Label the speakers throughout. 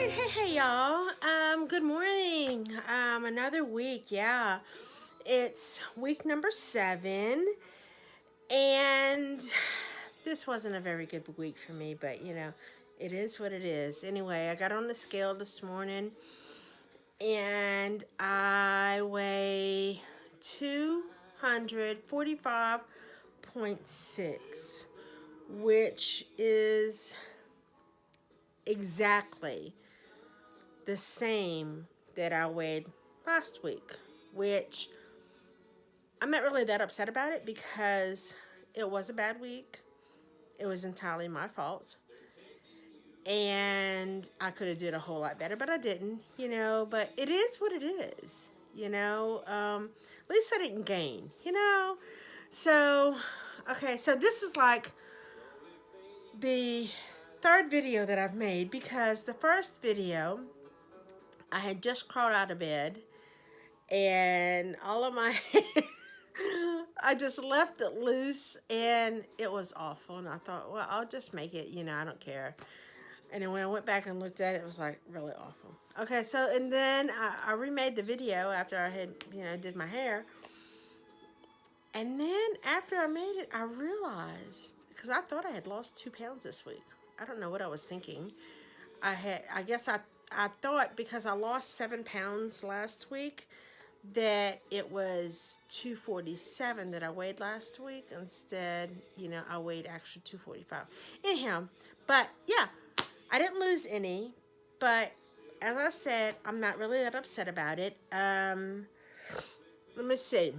Speaker 1: Hey y'all. Good morning. Another week, yeah. It's week number 7, and this wasn't a very good week for me, but it is what it is. Anyway, I got on the scale this morning, and I weigh 245.6, which is exactly the same that I weighed last week, which I'm not really that upset about it because it was a bad week. It was entirely my fault. And I could have did a whole lot better, but I didn't. But it is what it is. At least I didn't gain. So, okay, so this is like the third video that I've made because the first video, I had just crawled out of bed and all of my I just left it loose and it was awful, and I thought, well, I'll just make it, I don't care. And then when I went back and looked at it, it was like really awful. Okay, so and then I remade the video after I had did my hair, and then after I made it, I realized, because I thought I had lost 2 pounds this week. I don't know what I was thinking. I guess I thought because I lost 7 pounds last week that it was 247 that I weighed last week. Instead, I weighed actually 245. Anyhow, but yeah, I didn't lose any. But as I said, I'm not really that upset about it. Let me see.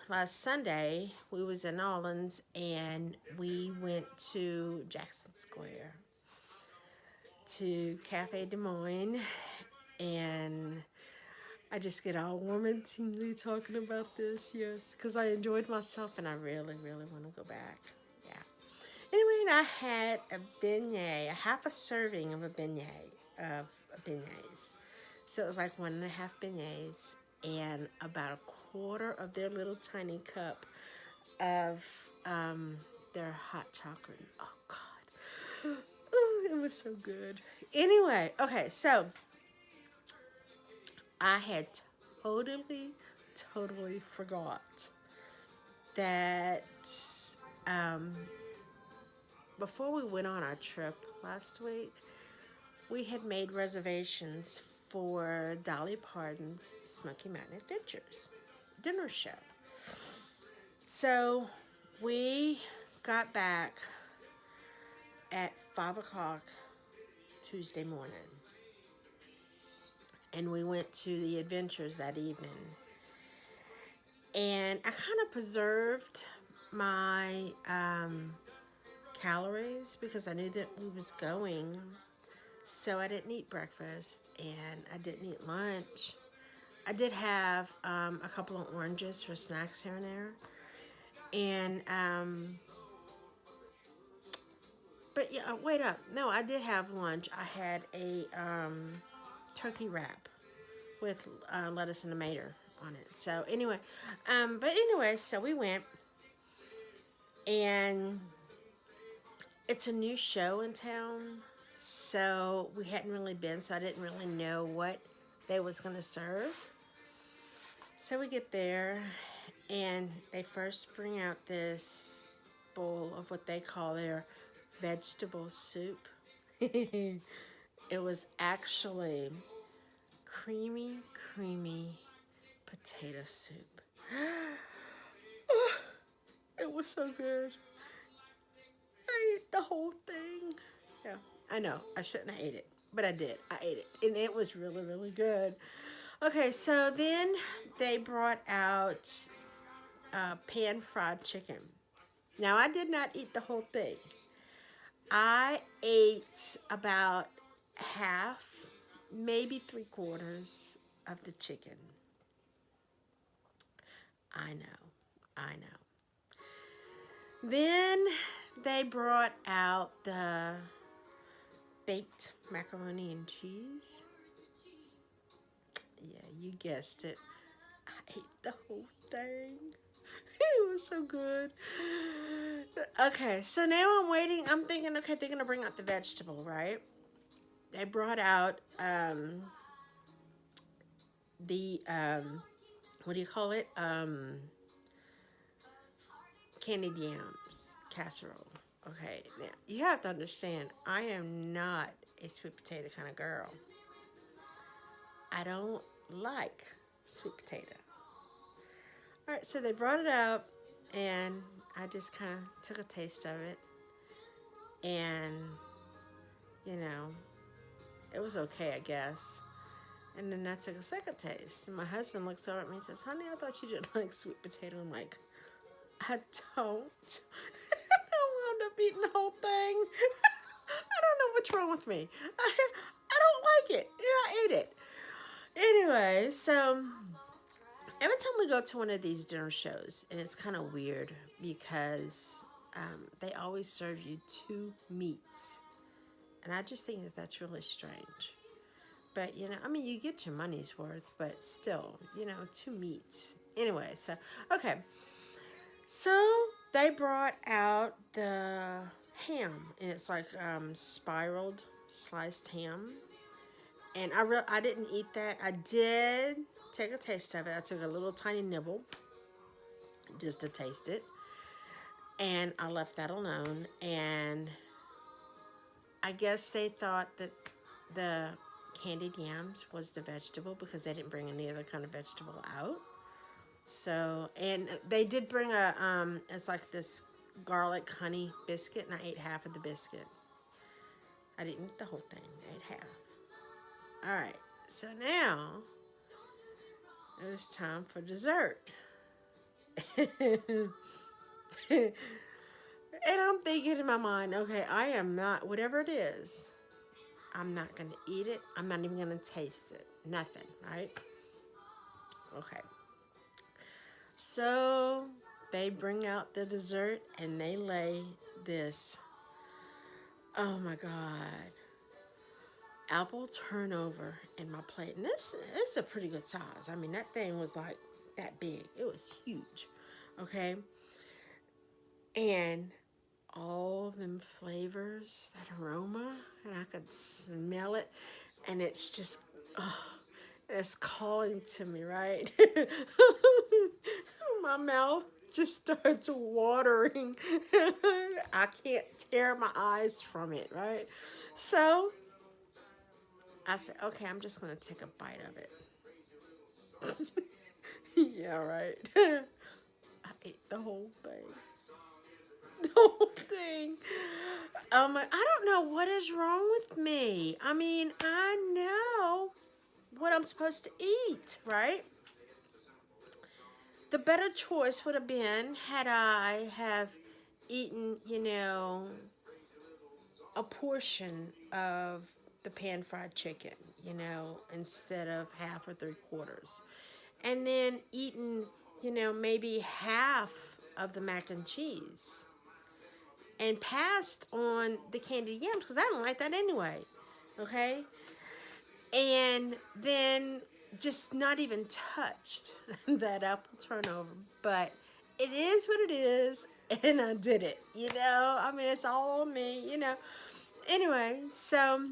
Speaker 1: Last Sunday, we was in Orleans and we went to Jackson Square to Cafe Des Moines, and I just get all warm and tingly talking about this, yes, because I enjoyed myself and I really, really want to go back. Yeah. Anyway, and I had a beignet, a half a serving of a beignet, of beignets. So it was like 1.5 beignets and about a quarter of their little tiny cup of their hot chocolate. Oh, God. Oh, it was so good. Anyway, okay, so I had totally forgot that um, before we went on our trip last week, we had made reservations for Dolly Parton's Smoky Mountain Adventures dinner show. So we got back at 5 o'clock Tuesday morning, and we went to the adventures that evening. And I kind of preserved my calories because I knew that we was going. So I didn't eat breakfast and I didn't eat lunch. I did have a couple of oranges for snacks here and there. And, but yeah, wait up. No, I did have lunch. I had a turkey wrap with lettuce and tomato on it. So anyway, so we went, and it's a new show in town, so we hadn't really been, so I didn't really know what they was going to serve. So we get there, and they first bring out this bowl of what they call their vegetable soup. It was actually creamy potato soup. It was so good. I ate the whole thing. Yeah, I know. I shouldn't have ate it, but I did. I ate it, and it was really, really good. Okay, so then they brought out pan-fried chicken. Now, I did not eat the whole thing. I ate about half, maybe 3/4 of the chicken. I know. Then they brought out the baked macaroni and cheese. Yeah, you guessed it. I ate the whole thing. It was so good. Okay, so now I'm waiting. I'm thinking, okay, they're gonna bring out the vegetable, right? They brought out the what do you call it? Candied yams casserole. Okay, now you have to understand, I am not a sweet potato kind of girl. I don't like sweet potato. All right, so they brought it out, and I just kind of took a taste of it, and you know, it was okay, I guess. And then I took a second taste, and my husband looks over at me and says, "Honey, I thought you didn't like sweet potato." I'm like, "I don't. I wound up eating the whole thing. I don't know what's wrong with me. I don't like it. Yeah, I ate it. Anyway, so every time we go to one of these dinner shows, and it's kind of weird because they always serve you two meats. And I just think that that's really strange. But, you know, I mean, you get your money's worth, but still, you know, two meats. Anyway, so, okay. So they brought out the ham, and it's like spiraled sliced ham. And I didn't eat that. I did take a taste of it. I took a little tiny nibble just to taste it. And I left that alone. And I guess they thought that the candied yams was the vegetable because they didn't bring any other kind of vegetable out. So, and they did bring it's like this garlic honey biscuit, and I ate half of the biscuit. I didn't eat the whole thing. I ate half. All right. So now it was time for dessert. And I'm thinking in my mind, okay, I am not, whatever it is, I'm not going to eat it. I'm not even going to taste it. Nothing, right? Okay. So they bring out the dessert and they lay this, oh my God, apple turnover in my plate. And this is a pretty good size. I mean, that thing was like that big. It was huge. Okay. And all them flavors, that aroma, and I could smell it. And it's just, oh, it's calling to me, right? My mouth just starts watering. I can't tear my eyes from it, right? So I said, okay, I'm just going to take a bite of it. Yeah, right. I ate the whole thing. The whole thing. I don't know what is wrong with me. I mean, I know what I'm supposed to eat, right? The better choice would have been had I have eaten, you know, a portion of the pan fried chicken, you know, instead of half or three quarters. And then eaten, you know, maybe half of the mac and cheese. And passed on the candied yams because I don't like that anyway. Okay? And then just not even touched that apple turnover. But it is what it is, and I did it. You know, I mean, it's all on me. You know. Anyway, so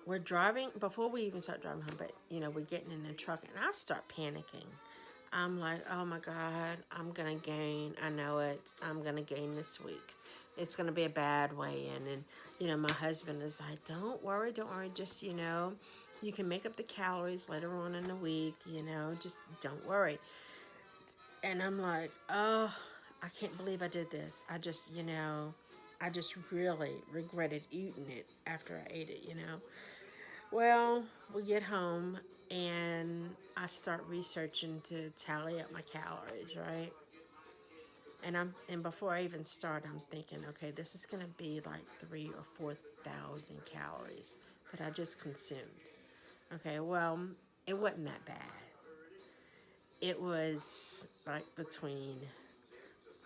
Speaker 1: we're driving before we even start driving home. But you know, we're getting in the truck, and I start panicking. I'm like, oh my God, I'm gonna gain. I know it. I'm gonna gain this week. It's gonna be a bad way in. And you know, my husband is like, don't worry, don't worry. Just, you know, you can make up the calories later on in the week. You know, just don't worry. And I'm like, oh, I can't believe I did this. I just, you know, I just really regretted eating it after I ate it. You know. Well, we get home and I start researching to tally up my calories, right? And before I even start, I'm thinking, okay, this is gonna be like 3 or 4 thousand calories that I just consumed. Okay, well, it wasn't that bad. It was like between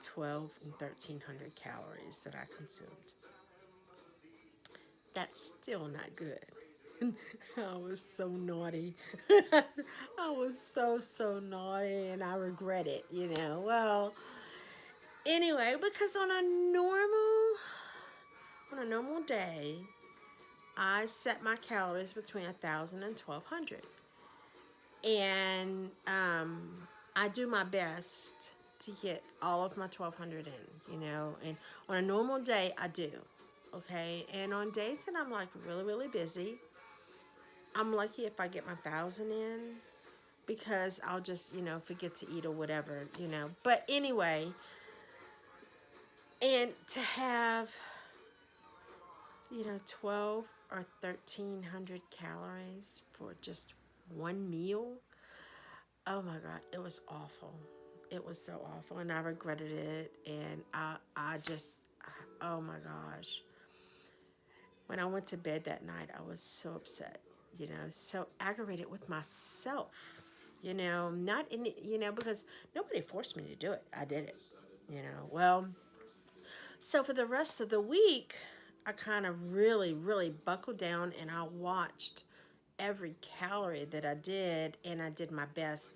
Speaker 1: 12 and 1,300 calories that I consumed. That's still not good. I was so naughty. I was so naughty, and I regret it, you know. Well, Anyway, because on a normal day, I set my calories between 1,000 and 1,200, and I do my best to get all of my 1,200 in. And on a normal day, I do. Okay, and on days that I'm like really really busy, I'm lucky if I get my 1,000 in, because I'll just forget to eat or whatever. But anyway, and to have 12 or 1,300 calories for just one meal. Oh my God, it was awful. It was so awful, and I regretted it. And I just, oh my gosh. When I went to bed that night, I was so upset, so aggravated with myself, not in, because nobody forced me to do it. I did it, Well, so for the rest of the week, I kind of really, really buckled down, and I watched every calorie that I did, and I did my best,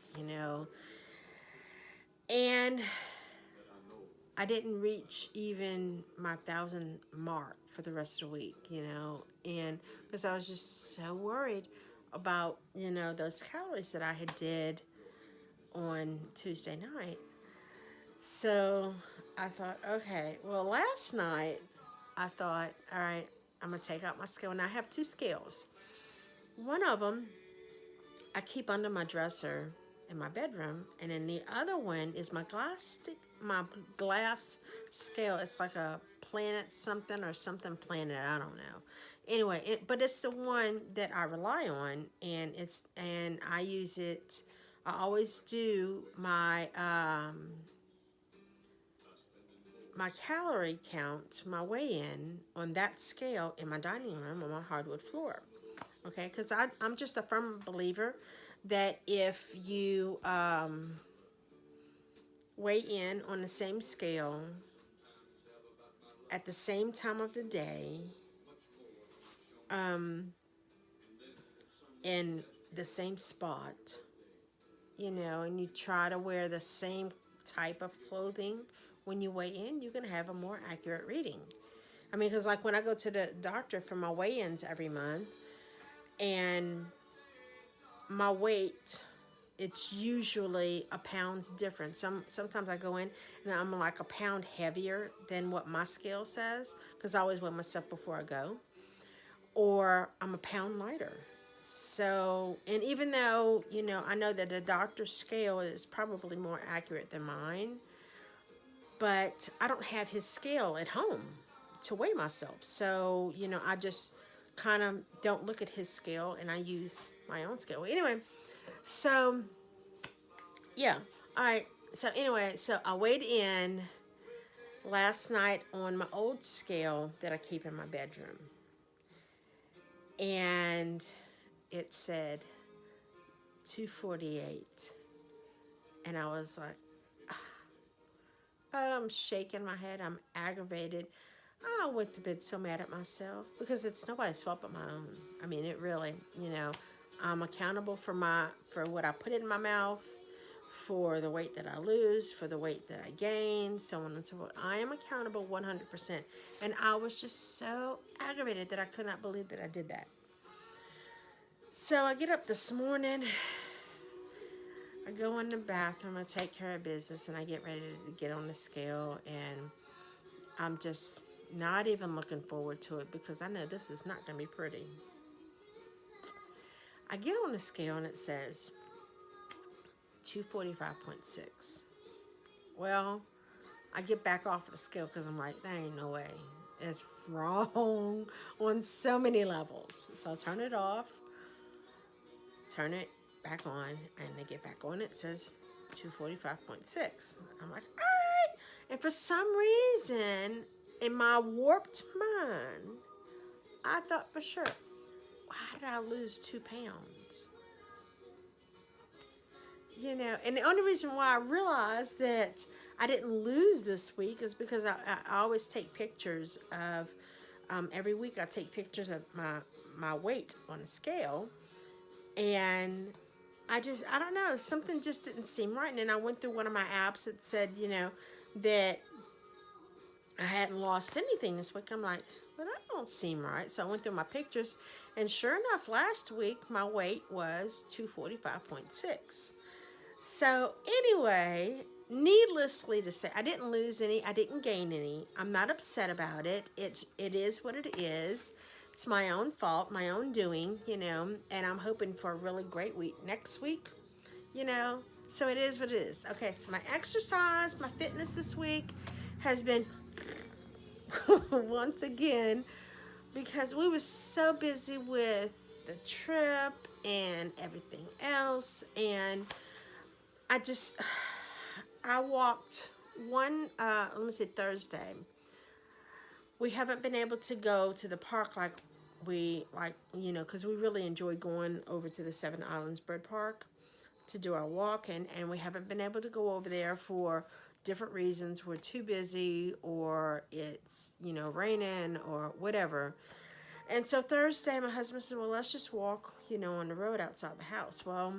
Speaker 1: And I didn't reach even my 1,000 mark for the rest of the week, and because I was just so worried about, those calories that I had did on Tuesday night. So I thought, okay, well, last night I thought, all right, I'm going to take out my scale. And I have two scales. One of them I keep under my dresser in my bedroom, and then the other one is my glass scale. It's like a planet something or something planet, I don't know. Anyway, but it's the one that I rely on, and I use it. I always do my calorie count, my weigh-in on that scale in my dining room on my hardwood floor. Okay, because I'm just a firm believer that if you weigh in on the same scale at the same time of the day, in the same spot, and you try to wear the same type of clothing when you weigh in, you're going to have a more accurate reading. I mean, because like when I go to the doctor for my weigh-ins every month, and my weight, it's usually a pound's different. Sometimes I go in and I'm like a pound heavier than what my scale says, because I always weigh myself before I go, or I'm a pound lighter. So, and even though I know that the doctor's scale is probably more accurate than mine, but I don't have his scale at home to weigh myself. So, I just kind of don't look at his scale, and I use my own scale. Anyway, so yeah. All right. So anyway, so I weighed in last night on my old scale that I keep in my bedroom, and it said 248, and I was like, I'm shaking my head. I'm aggravated. I went to bed so mad at myself, because it's nobody's fault but my own. I mean, it really, I'm accountable for what I put in my mouth, for the weight that I lose, for the weight that I gain, so on and so forth. I am accountable 100%. And I was just so aggravated that I could not believe that I did that. So I get up this morning, I go in the bathroom, I take care of business, and I get ready to get on the scale, and I'm just not even looking forward to it, because I know this is not going to be pretty. I get on the scale and it says 245.6. Well, I get back off the scale, because I'm like, there ain't no way. It's wrong on so many levels. So I turn it off, turn it back on, and I get back on. It says 245.6. I'm like, all right. And for some reason, in my warped mind, I thought for sure, why did I lose 2 pounds? And the only reason why I realized that I didn't lose this week is because I always take pictures of, every week I take pictures of my weight on a scale. And I don't know, something just didn't seem right. And then I went through one of my apps that said, that I hadn't lost anything this week. I'm like, but that don't seem right. So I went through my pictures, and sure enough, last week my weight was 245.6. So anyway, needlessly to say, I didn't lose any. I didn't gain any. I'm not upset about it. It is what it is. It's my own fault, my own doing, and I'm hoping for a really great week next week, you know. So it is what it is. Okay, so my exercise, my fitness this week has been once again because we were so busy with the trip and everything else, and I just I walked one let me say Thursday. We haven't been able to go to the park like because we really enjoy going over to the Seven Islands Bird Park to do our walk, and we haven't been able to go over there for different reasons. We're too busy, or it's raining or whatever. And so Thursday my husband said, well, let's just walk on the road outside the house. Well,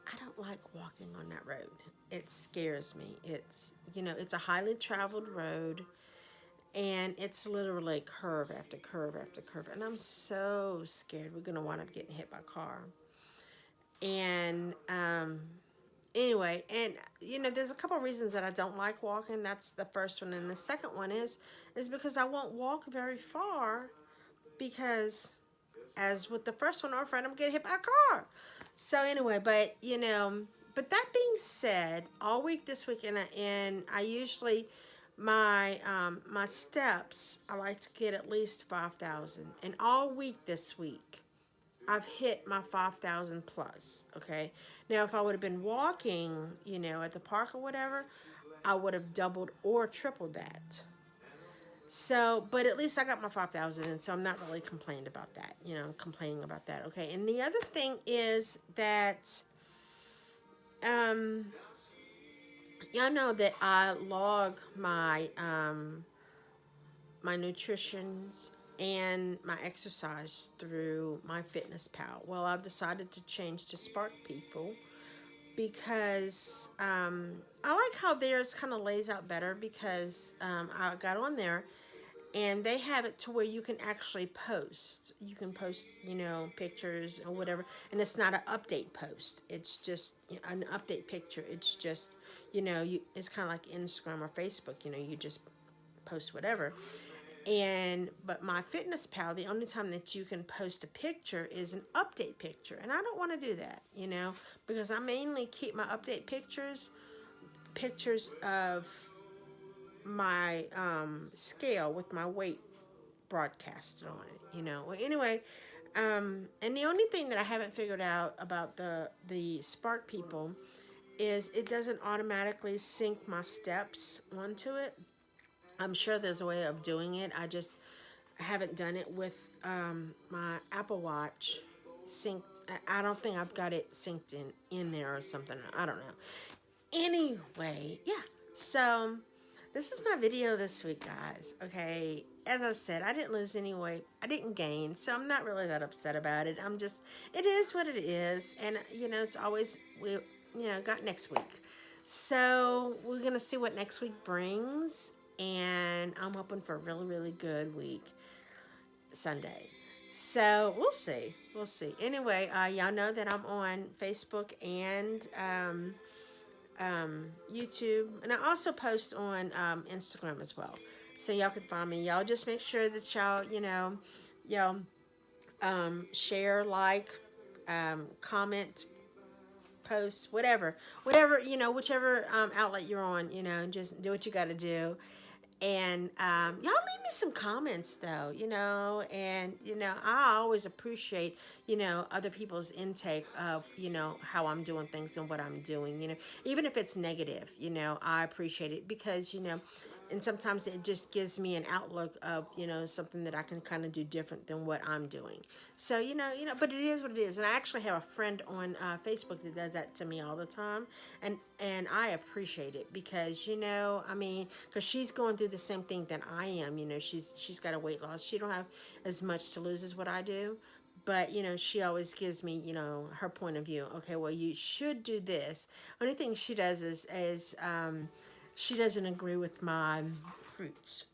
Speaker 1: I don't like walking on that road. It scares me. It's a highly traveled road, and it's literally curve after curve after curve, and I'm so scared we're gonna wind up getting hit by a car. And anyway, and there's a couple of reasons that I don't like walking. That's the first one, and the second one is because I won't walk very far because, as with the first one, I'm afraid I'm gonna get hit by a car. So anyway, but that being said, all week this week, and I usually my steps, I like to get at least 5,000, and all week this week I've hit my 5,000 plus. Okay, now if I would have been walking, at the park or whatever, I would have doubled or tripled that. So, but at least I got my 5,000, and so I'm not really complaining about that. Complaining about that. Okay, and the other thing is that, um, y'all know that I log my nutritions and my exercise through my Fitness Pal. Well, I've decided to change to Spark People because I like how theirs kind of lays out better because I got on there and they have it to where you can actually post. You can post, pictures or whatever, and it's not an update post. It's just an update picture. It's just, it's kind of like Instagram or Facebook. You just post whatever. But my Fitness Pal, the only time that you can post a picture is an update picture, and I don't want to do that, because I mainly keep my update pictures of my scale with my weight broadcasted on it. Well, anyway, and the only thing that I haven't figured out about the Spark People is it doesn't automatically sync my steps onto it. I'm sure there's a way of doing it. I just haven't done it with my Apple Watch synced. I don't think I've got it synced in there or something. I don't know. Anyway, yeah. So this is my video this week, guys. Okay, as I said, I didn't lose any weight. I didn't gain, so I'm not really that upset about it. It is what it is, and it's always got next week. So we're gonna see what next week brings, and I'm hoping for a really, really good week Sunday. So we'll see. We'll see. Anyway, y'all know that I'm on Facebook and YouTube, and I also post on Instagram as well. So y'all can find me. Y'all just make sure that y'all share, like, comment, post, whatever, whichever outlet you're on, just do what you got to do. And y'all leave me some comments though, and I always appreciate other people's intake of how I'm doing things and what I'm doing, even if it's negative, I appreciate it because and sometimes it just gives me an outlook of something that I can kind of do different than what I'm doing. So but it is what it is. And I actually have a friend on Facebook that does that to me all the time, and I appreciate it because because she's going through the same thing that I am. She's got a weight loss. She don't have as much to lose as what I do, but she always gives me her point of view. Okay, well, you should do this. Only thing she does is she doesn't agree with my fruits,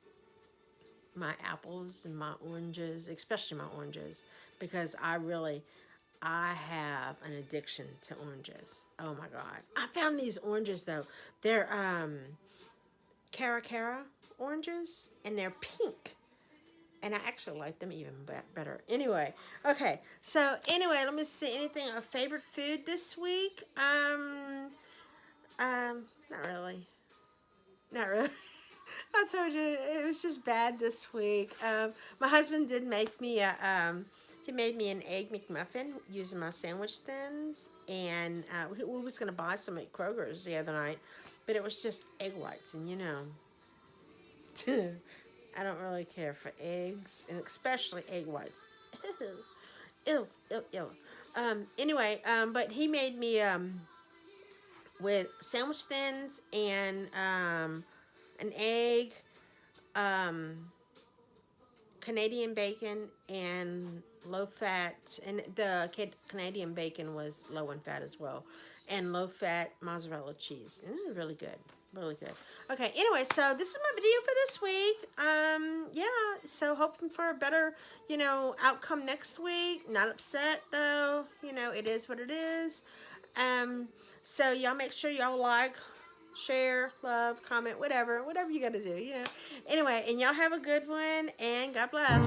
Speaker 1: my apples and my oranges, especially my oranges, because I have an addiction to oranges. Oh my God. I found these oranges though. They're Cara oranges, and they're pink. And I actually like them even better. Anyway, okay. So anyway, let me see. Anything a favorite food this week? Not really. Not really. I told you it was just bad this week. My husband did make me he made me an egg McMuffin using my sandwich thins, and we was gonna buy some at Kroger's the other night, but it was just egg whites, and I don't really care for eggs, and especially egg whites. Ew, ew, ew. Anyway, but he made me with sandwich thins and an egg, um, Canadian bacon, and low fat. And the Canadian bacon was low in fat as well, and low fat mozzarella cheese. And it was really good. Really good. Okay, anyway, so this is my video for this week. Yeah, so hoping for a better, outcome next week. Not upset though. It is what it is. Um, so y'all make sure y'all like, share, love, comment, whatever you gotta do. Anyway, and y'all have a good one, and God bless.